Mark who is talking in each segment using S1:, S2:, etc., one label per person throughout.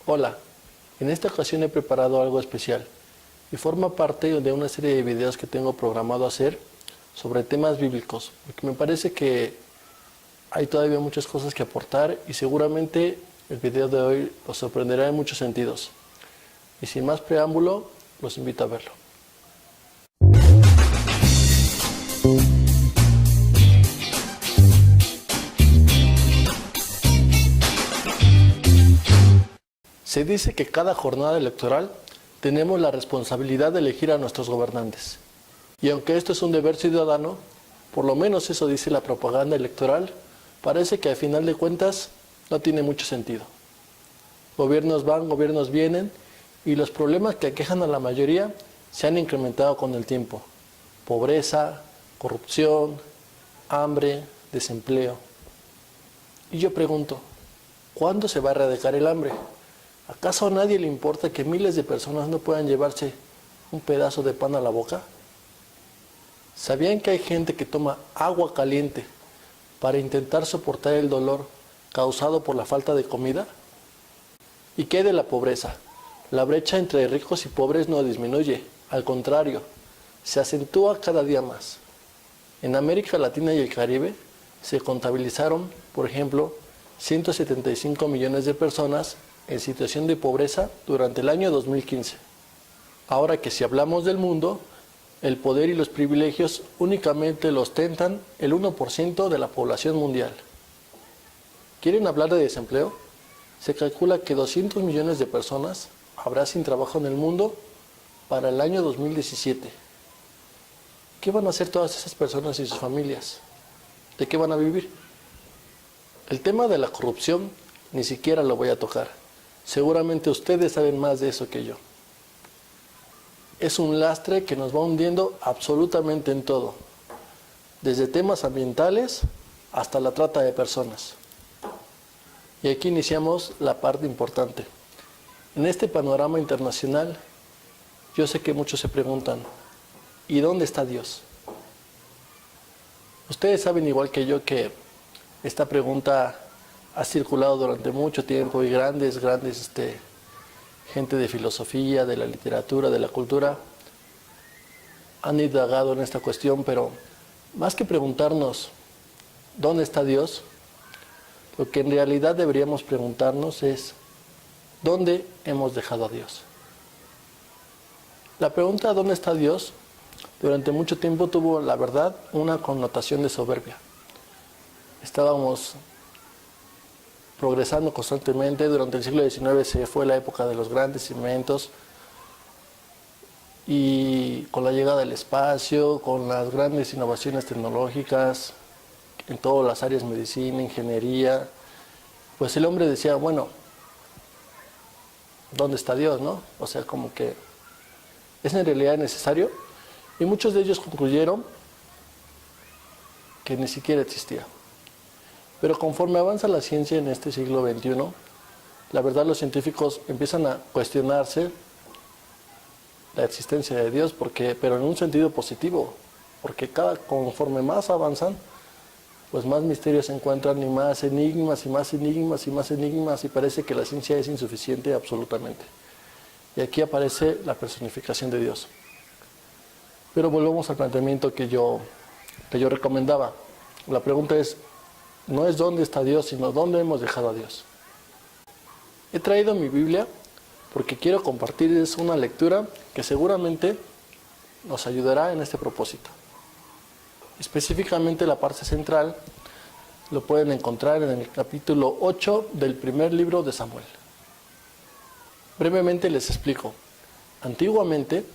S1: Hola, en esta ocasión he preparado algo especial y forma parte de una serie de videos que tengo programado hacer sobre temas bíblicos, porque me parece que hay todavía muchas cosas que aportar y seguramente el video de hoy los sorprenderá en muchos sentidos. Y sin más preámbulo, los invito a verlo. Se dice que cada jornada electoral tenemos la responsabilidad de elegir a nuestros gobernantes. Y aunque esto es un deber ciudadano, por lo menos eso dice la propaganda electoral, parece que al final de cuentas no tiene mucho sentido. Gobiernos van, gobiernos vienen, y los problemas que aquejan a la mayoría se han incrementado con el tiempo. Pobreza, corrupción, hambre, desempleo. Y yo pregunto, ¿cuándo se va a erradicar el hambre? ¿Acaso a nadie le importa que miles de personas no puedan llevarse un pedazo de pan a la boca? ¿Sabían que hay gente que toma agua caliente para intentar soportar el dolor causado por la falta de comida? ¿Y qué hay de la pobreza? La brecha entre ricos y pobres no disminuye, al contrario, se acentúa cada día más. En América Latina y el Caribe se contabilizaron, por ejemplo, 175 millones de personas en situación de pobreza durante el año 2015. Ahora que si hablamos del mundo, el poder y los privilegios únicamente lo ostentan el 1% de la población mundial. ¿Quieren hablar de desempleo? Se calcula que 200 millones de personas habrá sin trabajo en el mundo para el año 2017. ¿Qué van a hacer todas esas personas y sus familias? ¿De qué van a vivir? El tema de la corrupción ni siquiera lo voy a tocar. Seguramente ustedes saben más de eso que yo. Es un lastre que nos va hundiendo absolutamente en todo, desde temas ambientales hasta la trata de personas. Y aquí iniciamos la parte importante. En este panorama internacional, yo sé que muchos se preguntan, ¿y dónde está Dios? Ustedes saben igual que yo que esta pregunta ha circulado durante mucho tiempo y grandes gente de filosofía, de la literatura, de la cultura, han indagado en esta cuestión, pero más que preguntarnos ¿dónde está Dios?, lo que en realidad deberíamos preguntarnos es ¿dónde hemos dejado a Dios? La pregunta ¿dónde está Dios? Durante mucho tiempo tuvo, la verdad, una connotación de soberbia. Estábamos progresando constantemente. Durante el siglo XIX se fue la época de los grandes inventos y con la llegada del espacio, con las grandes innovaciones tecnológicas en todas las áreas, medicina, ingeniería, pues el hombre decía, bueno, ¿dónde está Dios, no? O sea, como que es en realidad necesario, y muchos de ellos concluyeron que ni siquiera existía. Pero conforme avanza la ciencia en este siglo XXI, la verdad los científicos empiezan a cuestionarse la existencia de Dios, pero en un sentido positivo, porque conforme más avanzan, pues más misterios se encuentran y más enigmas y más enigmas y más enigmas, y parece que la ciencia es insuficiente absolutamente. Y aquí aparece la personificación de Dios. Pero volvemos al planteamiento que yo recomendaba. La pregunta es, no es dónde está Dios, sino dónde hemos dejado a Dios. He traído mi Biblia porque quiero compartirles una lectura que seguramente nos ayudará en este propósito. Específicamente la parte central lo pueden encontrar en el capítulo 8 del primer libro de Samuel. Brevemente les explico. Antiguamente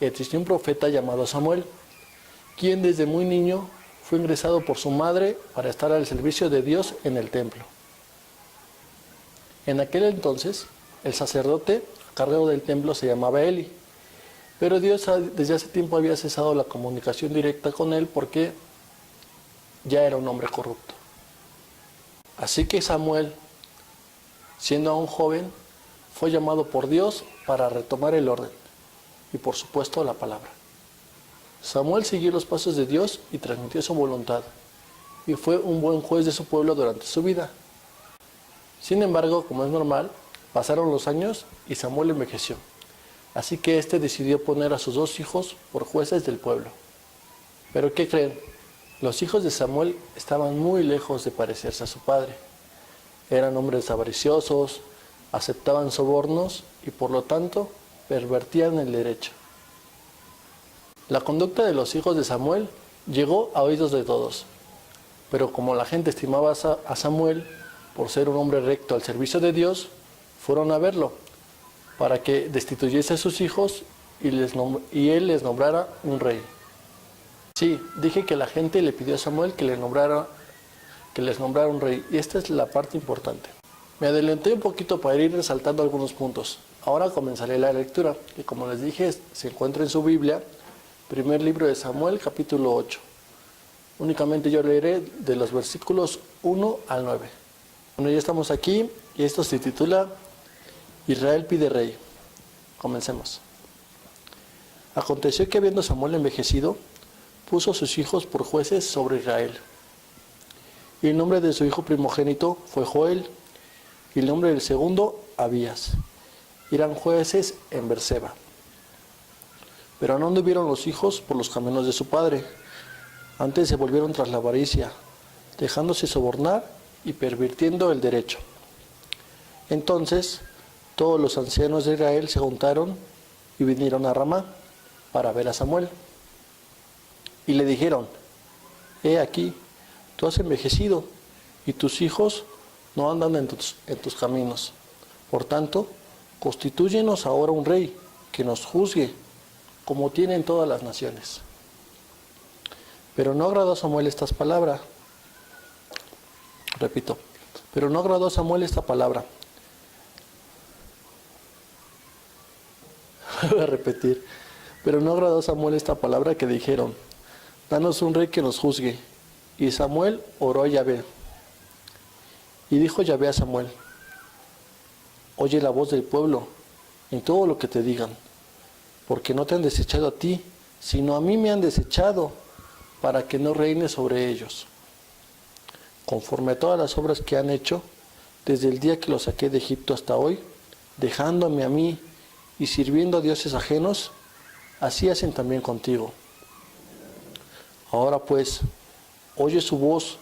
S1: existió un profeta llamado Samuel, quien desde muy niño fue ingresado por su madre para estar al servicio de Dios en el templo. En aquel entonces, el sacerdote a cargo del templo se llamaba Eli, pero Dios desde hace tiempo había cesado la comunicación directa con él porque ya era un hombre corrupto. Así que Samuel, siendo aún joven, fue llamado por Dios para retomar el orden y, por supuesto, la palabra. Samuel siguió los pasos de Dios y transmitió su voluntad, y fue un buen juez de su pueblo durante su vida. Sin embargo, como es normal, Pasaron los años y Samuel envejeció. Así que éste decidió poner a sus 2 hijos por jueces del pueblo. ¿Pero qué creen? Los hijos de Samuel estaban muy lejos de parecerse a su padre. Eran hombres avariciosos, aceptaban sobornos y por lo tanto pervertían el derecho. La conducta de los hijos de Samuel llegó a oídos de todos, pero como la gente estimaba a Samuel por ser un hombre recto al servicio de Dios, fueron a verlo para que destituyese a sus hijos y él les nombrara un rey. Sí, dije que la gente le pidió a Samuel que les nombrara un rey, y esta es la parte importante. Me adelanté un poquito para ir resaltando algunos puntos. Ahora comenzaré la lectura, que como les dije se encuentra en su Biblia, primer libro de Samuel, capítulo 8. Únicamente yo leeré de los versículos 1 al 9. Bueno, ya estamos aquí y esto se titula Israel pide rey. Comencemos. Aconteció que habiendo Samuel envejecido, puso a sus hijos por jueces sobre Israel. Y el nombre de su hijo primogénito fue Joel, y el nombre del segundo, Abías. Eran jueces en Berseba. Pero no anduvieron los hijos por los caminos de su padre. Antes se volvieron tras la avaricia, dejándose sobornar y pervirtiendo el derecho. Entonces, todos los ancianos de Israel se juntaron y vinieron a Ramá para ver a Samuel. Y le dijeron: He aquí, tú has envejecido y tus hijos no andan en tus caminos. Por tanto, constitúyenos ahora un rey que nos juzgue, como tienen todas las naciones. Pero no agradó a Samuel esta palabra. Repito, pero no agradó a Samuel esta palabra. Voy a repetir. Pero no agradó a Samuel esta palabra que dijeron: Danos un rey que nos juzgue. Y Samuel oró a Yahvé. Y dijo Yahvé a Samuel: Oye la voz del pueblo en todo lo que te digan, porque no te han desechado a ti, sino a mí me han desechado, para que no reine sobre ellos. Conforme a todas las obras que han hecho, desde el día que los saqué de Egipto hasta hoy, dejándome a mí y sirviendo a dioses ajenos, así hacen también contigo. Ahora pues, oye su voz,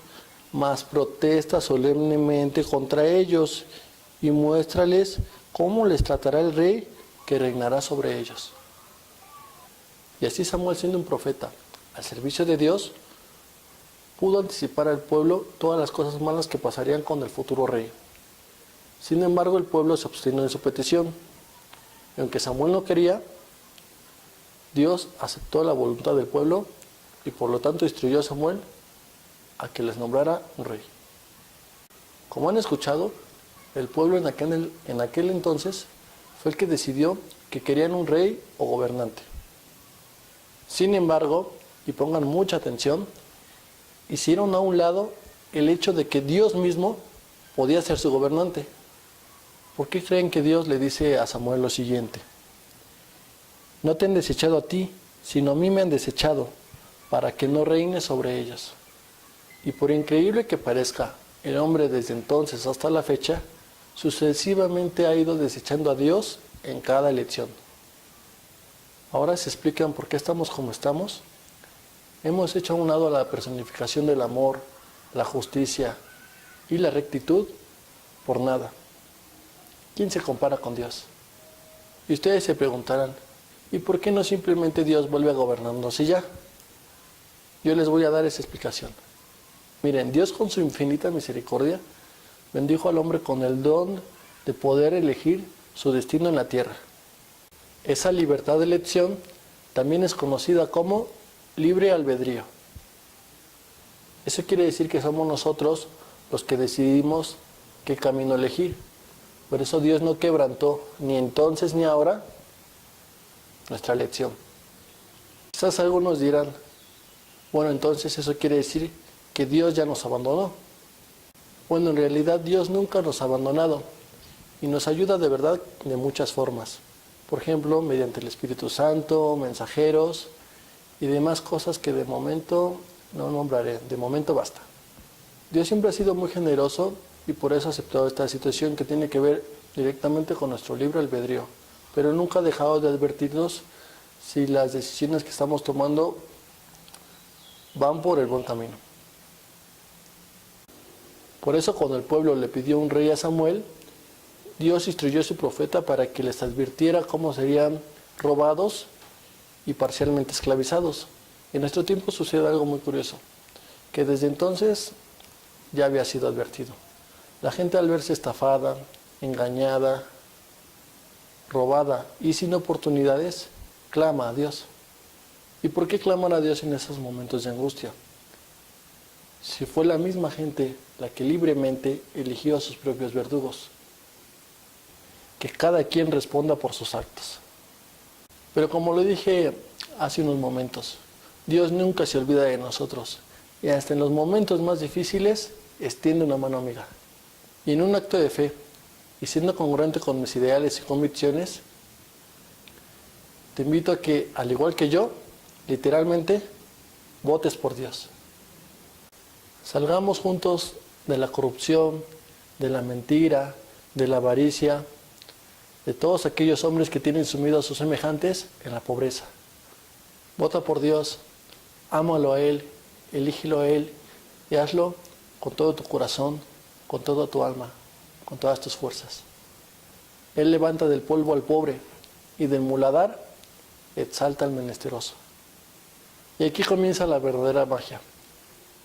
S1: mas protesta solemnemente contra ellos, y muéstrales cómo les tratará el rey que reinará sobre ellos. Y así Samuel, siendo un profeta al servicio de Dios, pudo anticipar al pueblo todas las cosas malas que pasarían con el futuro rey. Sin embargo, el pueblo se obstinó en su petición. Y aunque Samuel no quería, Dios aceptó la voluntad del pueblo y por lo tanto instruyó a Samuel a que les nombrara un rey. Como han escuchado, el pueblo en aquel entonces fue el que decidió que querían un rey o gobernante. Sin embargo, y pongan mucha atención, hicieron a un lado el hecho de que Dios mismo podía ser su gobernante. ¿Por qué creen que Dios le dice a Samuel lo siguiente? No te han desechado a ti, sino a mí me han desechado, para que no reine sobre ellos. Y por increíble que parezca, el hombre desde entonces hasta la fecha, sucesivamente ha ido desechando a Dios en cada elección. Ahora se explican por qué estamos como estamos. Hemos hecho a un lado la personificación del amor, la justicia y la rectitud por nada. ¿Quién se compara con Dios? Y ustedes se preguntarán, ¿y por qué no simplemente Dios vuelve a gobernarnos y ya? Yo les voy a dar esa explicación. Miren, Dios con su infinita misericordia bendijo al hombre con el don de poder elegir su destino en la tierra. Esa libertad de elección también es conocida como libre albedrío. Eso quiere decir que somos nosotros los que decidimos qué camino elegir. Por eso Dios no quebrantó ni entonces ni ahora nuestra elección. Quizás algunos dirán, bueno, entonces eso quiere decir que Dios ya nos abandonó. Bueno, en realidad Dios nunca nos ha abandonado y nos ayuda de verdad de muchas formas. Por ejemplo, mediante el Espíritu Santo, mensajeros y demás cosas que de momento no nombraré, de momento basta. Dios siempre ha sido muy generoso y por eso ha aceptado esta situación que tiene que ver directamente con nuestro libre albedrío, pero nunca ha dejado de advertirnos si las decisiones que estamos tomando van por el buen camino. Por eso cuando el pueblo le pidió un rey a Samuel, Dios instruyó a su profeta para que les advirtiera cómo serían robados y parcialmente esclavizados. En nuestro tiempo sucede algo muy curioso, que desde entonces ya había sido advertido. La gente al verse estafada, engañada, robada y sin oportunidades, clama a Dios. ¿Y por qué claman a Dios en esos momentos de angustia? Si fue la misma gente la que libremente eligió a sus propios verdugos. Que cada quien responda por sus actos. Pero como lo dije hace unos momentos, Dios nunca se olvida de nosotros. Y hasta en los momentos más difíciles, extiende una mano amiga. Y en un acto de fe, y siendo congruente con mis ideales y convicciones, te invito a que, al igual que yo, literalmente, votes por Dios. Salgamos juntos de la corrupción, de la mentira, de la avaricia, de todos aquellos hombres que tienen sumido a sus semejantes en la pobreza. Vota por Dios, ámalo a Él, elígelo a Él y hazlo con todo tu corazón, con toda tu alma, con todas tus fuerzas. Él levanta del polvo al pobre y del muladar exalta al menesteroso. Y aquí comienza la verdadera magia.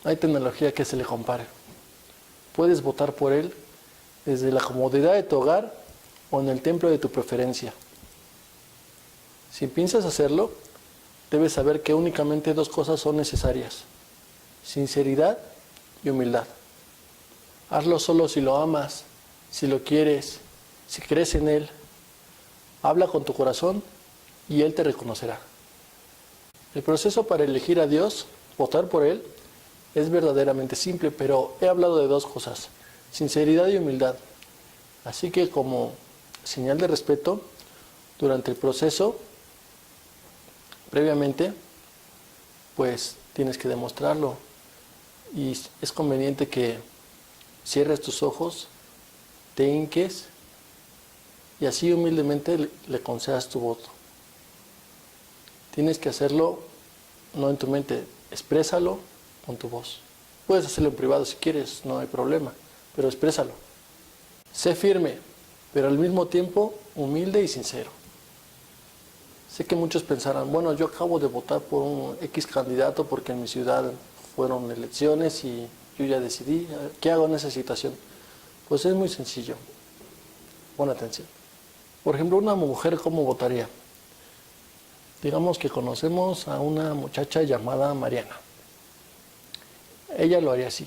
S1: No hay tecnología que se le compare. Puedes votar por Él desde la comodidad de tu hogar o en el templo de tu preferencia. Si piensas hacerlo, debes saber que únicamente dos cosas son necesarias: sinceridad y humildad. Hazlo solo si lo amas, si lo quieres, si crees en Él. Habla con tu corazón y Él te reconocerá. El proceso para elegir a Dios, votar por Él, es verdaderamente simple, pero he hablado de dos cosas: sinceridad y humildad. Así que como señal de respeto, durante el proceso, previamente, pues tienes que demostrarlo. Y es conveniente que cierres tus ojos, te hinques y así humildemente le concedas tu voto. Tienes que hacerlo no en tu mente, exprésalo con tu voz. Puedes hacerlo en privado si quieres, no hay problema, pero exprésalo. Sé firme, pero al mismo tiempo humilde y sincero. Sé que muchos pensarán, bueno, yo acabo de votar por un X candidato porque en mi ciudad fueron elecciones y yo ya decidí, ¿qué hago en esa situación? Pues es muy sencillo. Pon atención. Por ejemplo, una mujer, ¿cómo votaría? Digamos que conocemos a una muchacha llamada Mariana. Ella lo haría así.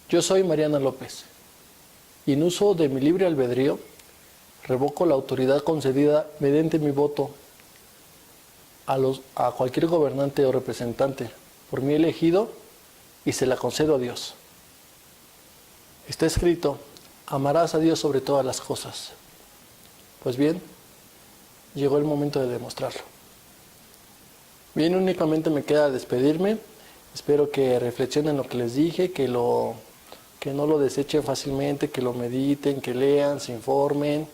S1: Yo soy Mariana López y en uso de mi libre albedrío revoco la autoridad concedida mediante mi voto a cualquier gobernante o representante por mí elegido y se la concedo a Dios. Está escrito, amarás a Dios sobre todas las cosas. Pues bien, llegó el momento de demostrarlo. Bien, únicamente me queda despedirme. Espero que reflexionen lo que les dije, que no lo desechen fácilmente, que lo mediten, que lean, se informen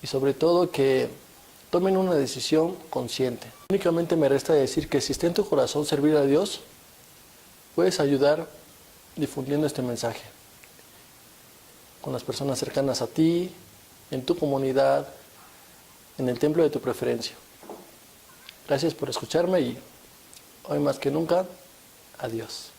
S1: y sobre todo que tomen una decisión consciente. Únicamente me resta decir que si está en tu corazón servir a Dios, puedes ayudar difundiendo este mensaje con las personas cercanas a ti, en tu comunidad, en el templo de tu preferencia. Gracias por escucharme y hoy más que nunca, adiós.